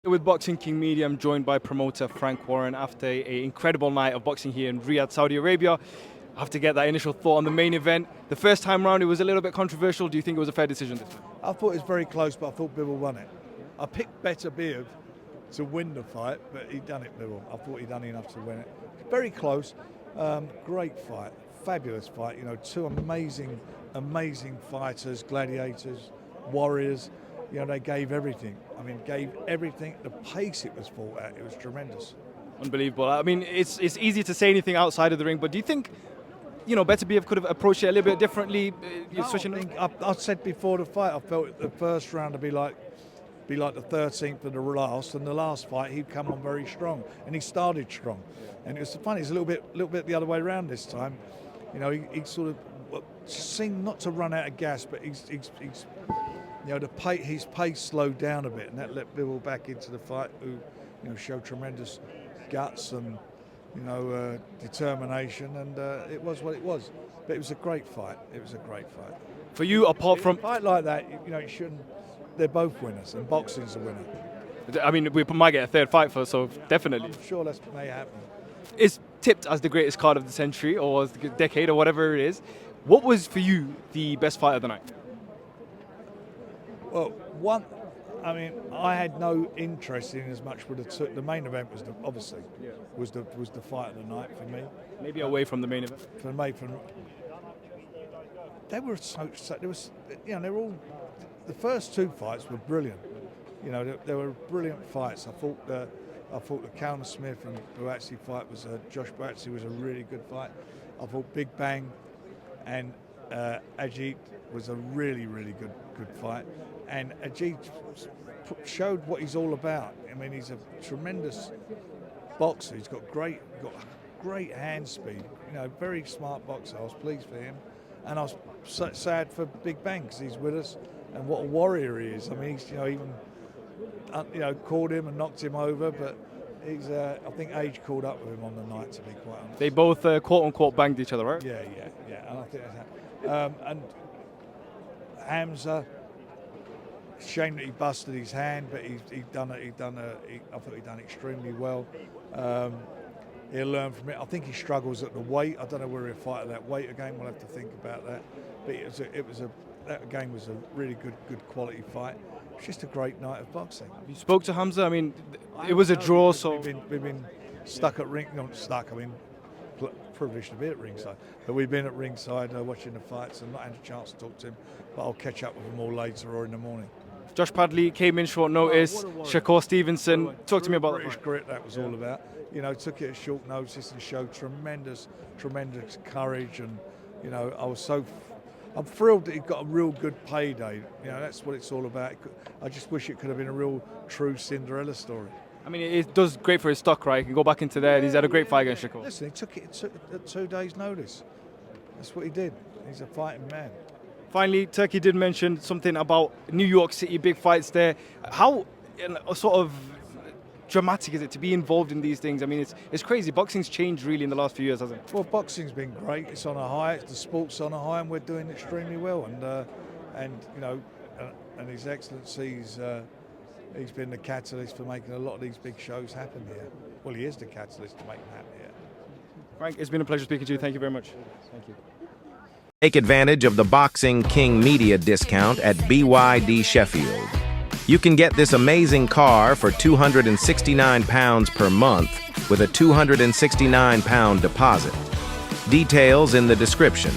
With Boxing King Media, I'm joined by promoter Frank Warren after an incredible night of boxing here in Riyadh, Saudi Arabia. I have to get that initial thought on the main event. The first time round, it was a little bit controversial. Do you think it was a fair decision this time? I thought it was very close, but I thought BIVOL won it. I picked BETERBIEV to win the fight, but he done it, BIVOL. I thought he'd done enough to win it. Very close. Great fight. Fabulous fight. You know, two amazing fighters, gladiators, warriors. You know, they gave everything. I mean, gave everything. The pace it was fought at, it was tremendous. Unbelievable. I mean, it's easy to say anything outside of the ring, but do you think, you know, BETERBIEV could have approached it a little bit differently? I said before the fight, I felt the first round to be like the 13th of the last, and the last fight he'd come on very strong, and he started strong. And it was funny. It's a little bit the other way around this time. You know, he sort of seemed not to run out of gas, but he's you know, his pace slowed down a bit, and that let BIVOL back into the fight, who, you know, showed tremendous guts and, you know, determination, and it was what it was. But it was a great fight. It was a great fight. For you, apart from a fight like that, you know, you shouldn't. They're both winners, and boxing's a winner. I mean, we might get a third fight for, so definitely. I'm sure that may happen. It's tipped as the greatest card of the century, or the decade, or whatever it is. What was for you the best fight of the night? Well, I mean, I had no interest in as much with the main event was was the fight of the night for me. Maybe away from the main event. For me, they were they were all. The first two fights were brilliant. You know, they were brilliant fights. I thought the Callum Smith and Boatsi fight was Josh Boatsi was a really good fight. I thought Big Bang and Ajit was a really good fight. And Ajit showed what he's all about. I mean, he's a tremendous boxer. He's got great hand speed. You know, very smart boxer. I was pleased for him, and I was sad for Big Bang because he's with us, and what a warrior he is. I mean, he's, you know, even caught him and knocked him over, but he's. I think age caught up with him on the night, to be quite honest. They both quote unquote banged each other, right? Yeah. And I think that's and Hamza. Shame that he busted his hand, but I thought he'd done extremely well. He'll learn from it. I think he struggles at the weight. I don't know where he'll fight at that weight again. We'll have to think about that. But that game was a really good quality fight. It was just a great night of boxing. You spoke to Hamza. I mean, it was a draw, so we've been stuck at ring. Not stuck. I mean, privileged to be at ringside, but we've been at ringside watching the fights and not had a chance to talk to him. But I'll catch up with him all later or in the morning. Josh Padley came in short notice. Shakur Stevenson, talk to me about British grit. That was all about. You know, took it at short notice and showed tremendous courage. And you know, I'm thrilled that he got a real good payday. You know, that's what it's all about. I just wish it could have been a real true Cinderella story. I mean, it does great for his stock, right? He can go back into there. He's had a great fight against Shakur. Listen, he took it at 2 days' notice. That's what he did. He's a fighting man. Finally, Turkey did mention something about New York City, big fights there. How sort of dramatic is it to be involved in these things? I mean, it's crazy. Boxing's changed really in the last few years, hasn't it? Well, boxing's been great. It's on a high. The sport's on a high, and we're doing extremely well. And you know, and His Excellency's he's been the catalyst for making a lot of these big shows happen here. Well, he is the catalyst to make them happen here. Frank, it's been a pleasure speaking to you. Thank you very much. Thank you. Take advantage of the Boxing King Media discount at BYD Sheffield. You can get this amazing car for £269 per month with a £269 deposit. Details in the description.